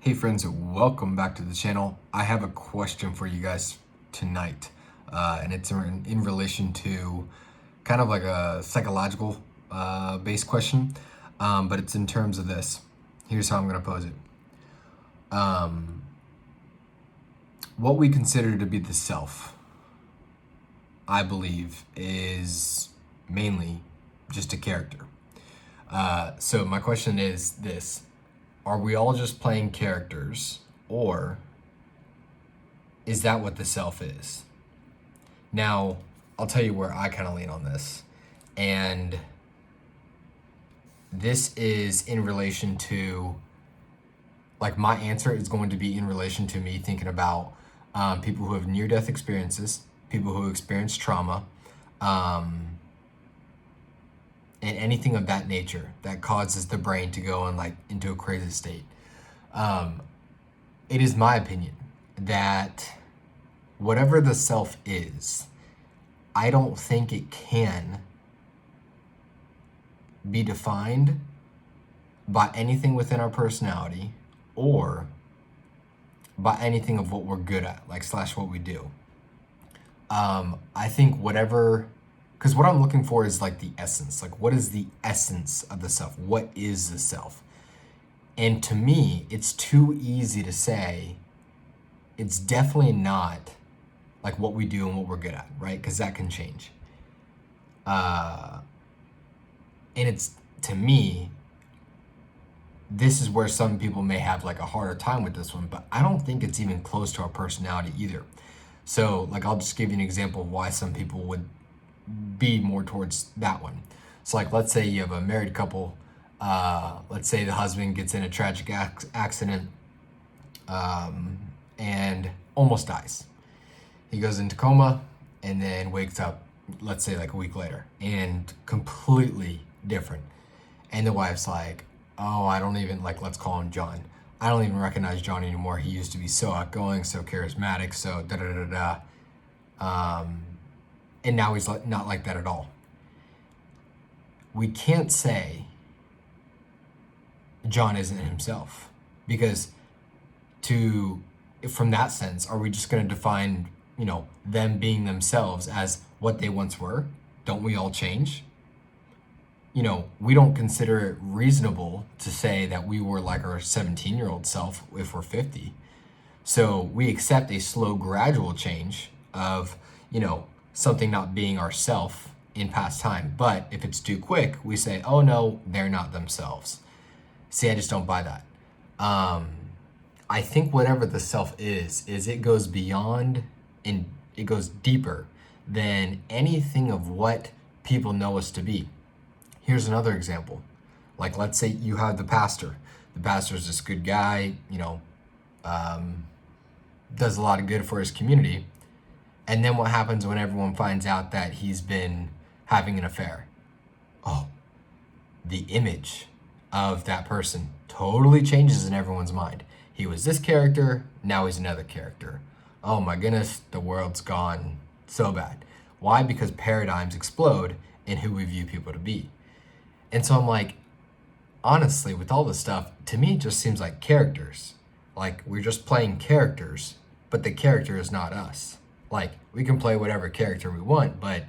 Hey friends, welcome back to the channel. I have a question for you guys tonight, and it's in relation to kind of like a psychological based question, but it's in terms of this. Here's how I'm going to pose it. What we consider to be the self, I believe, is mainly just a character. So my question is this. Are we all just playing characters, or is that what the self is? Now, I'll tell you where I kind of lean on this. And this is in relation to, like, my answer is going to be in relation to me thinking about people who have near-death experiences, people who experience trauma, and anything of that nature that causes the brain to go into a crazy state. It is my opinion that whatever the self is, I don't think it can be defined by anything within our personality or by anything of what we're good at, / what we do. I think because what I'm looking for is like the essence. Like, what is the essence of the self? What is the self? And to me, it's too easy to say it's definitely not like what we do and what we're good at, right? Because that can change. And it's, to me, this is where some people may have like a harder time with this one, but I don't think it's even close to our personality either. So, like, I'll just give you an example of why some people would be more towards that one. So, like, let's say you have a married couple. Let's say the husband gets in a tragic accident and almost dies. He goes into coma and then wakes up, let's say like a week later, and completely different. And the wife's like, oh, I don't even, like, let's call him John. I don't even recognize John anymore. He used to be so outgoing, so charismatic, so and now he's not like that at all. We can't say John isn't himself, because from that sense, are we just going to define, them being themselves as what they once were? Don't we all change? We don't consider it reasonable to say that we were like our 17-year-old self if we're 50. So we accept a slow, gradual change of, something not being ourself in past time. But if it's too quick, we say, oh no, they're not themselves. See, I just don't buy that. I think whatever the self is it goes beyond and it goes deeper than anything of what people know us to be. Here's another example. Like, let's say you have the pastor. The pastor's this good guy, does a lot of good for his community. And then what happens when everyone finds out that he's been having an affair? Oh, the image of that person totally changes in everyone's mind. He was this character, now he's another character. Oh my goodness, the world's gone so bad. Why? Because paradigms explode in who we view people to be. And so I'm like, honestly, with all this stuff, to me, it just seems like characters. Like, we're just playing characters, but the character is not us. Like, we can play whatever character we want, but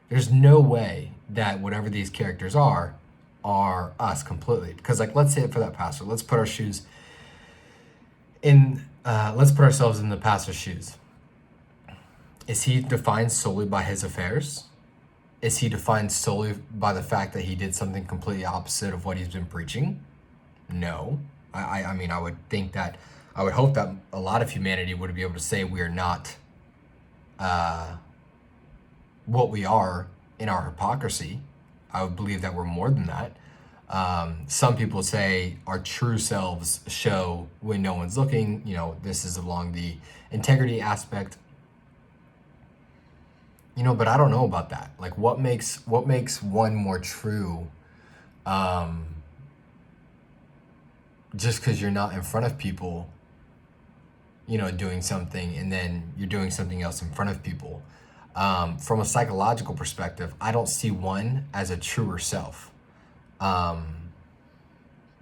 there's no way that whatever these characters are us completely. Because, like, let's say for that pastor, let's put ourselves in the pastor's shoes. Is he defined solely by his affairs? Is he defined solely by the fact that he did something completely opposite of what he's been preaching? No. I mean, I would hope that a lot of humanity would be able to say we are not what we are in our hypocrisy. I would believe that we're more than that. Some people say our true selves show when no one's looking. This is along the integrity aspect. But I don't know about that. Like, what makes one more true? Just because you're not in front of people, doing something, and then you're doing something else in front of people. From a psychological perspective, I don't see one as a truer self.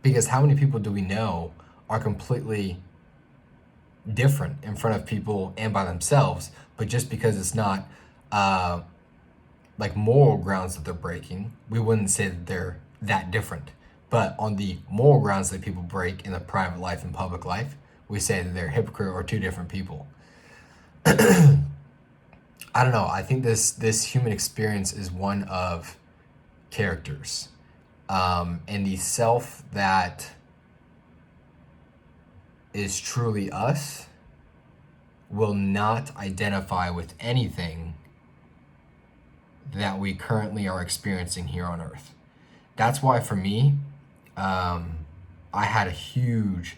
Because how many people do we know are completely different in front of people and by themselves, but just because it's not uh, like moral grounds that they're breaking, we wouldn't say that they're that different. But on the moral grounds that people break in their private life and public life, we say that they're hypocrite or two different people. I don't know. I think this human experience is one of characters, and the self that is truly us will not identify with anything that we currently are experiencing here on Earth. That's why for me, I had a huge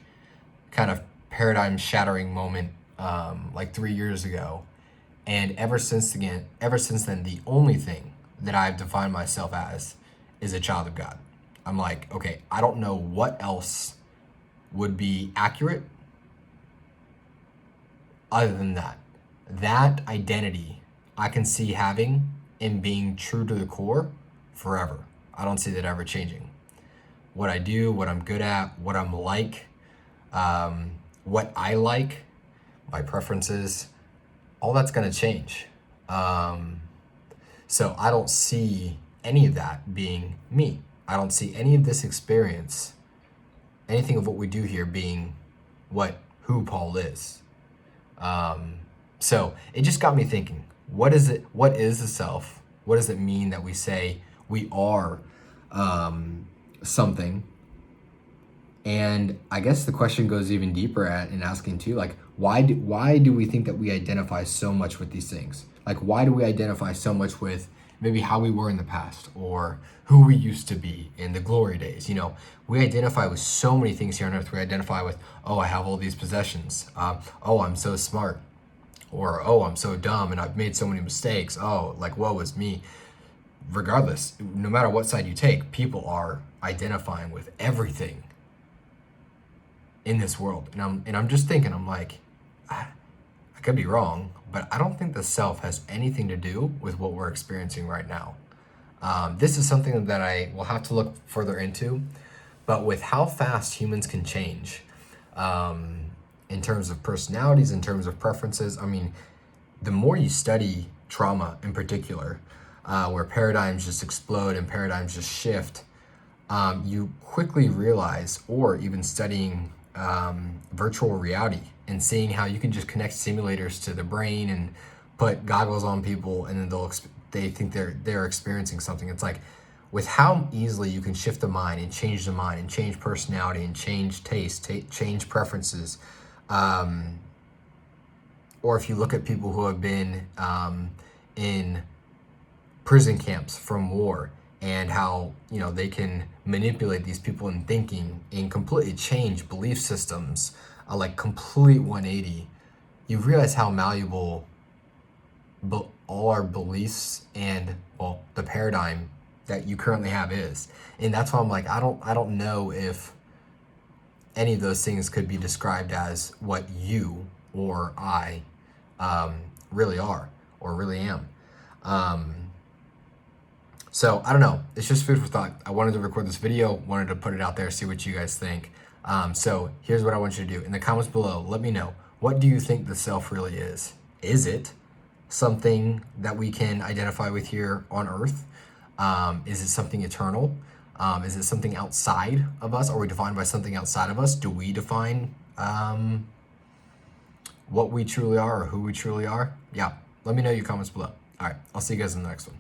kind of paradigm shattering moment like 3 years ago. And ever since then, the only thing that I've defined myself as is a child of God. I'm like, okay, I don't know what else would be accurate other than that. That identity I can see having and being true to the core forever. I don't see that ever changing. What I do, what I'm good at, what I'm like, what I like, my preferences, all that's going to change. So I don't see any of that being me. I don't see any of this experience, anything of what we do here being who Paul is. So it just got me thinking, what is it? What is the self? What does it mean that we say we are something? And I guess the question goes even deeper in asking too, like, why do we think that we identify so much with these things? Like, why do we identify so much with maybe how we were in the past or who we used to be in the glory days? You know, we identify with so many things here on earth. We identify with, oh, I have all these possessions. Oh, I'm so smart. Or, oh, I'm so dumb and I've made so many mistakes. Oh, like, woe is me. Regardless, no matter what side you take, people are identifying with everything in this world. And I'm just thinking, I'm like, I could be wrong, but I don't think the self has anything to do with what we're experiencing right now. This is something that I will have to look further into, but with how fast humans can change, in terms of personalities, in terms of preferences, I mean, the more you study trauma in particular, where paradigms just explode and paradigms just shift, you quickly realize, or even studying virtual reality and seeing how you can just connect simulators to the brain and put goggles on people, and then they think they're experiencing something. It's like, with how easily you can shift the mind and change personality and change taste, change preferences. Or if you look at people who have been in prison camps from war, and how, you know, they can manipulate these people in thinking and completely change belief systems, like complete 180, you realize how malleable all our beliefs and, well, the paradigm that you currently have is. And that's why I'm like, I don't know if any of those things could be described as what you or I really are or really am. So I don't know. It's just food for thought. I wanted to record this video, wanted to put it out there, see what you guys think. So here's what I want you to do. In the comments below, let me know, what do you think the self really is? Is it something that we can identify with here on Earth? Is it something eternal? Is it something outside of us? Are we defined by something outside of us? Do we define what we truly are or who we truly are? Yeah, let me know in your comments below. All right, I'll see you guys in the next one.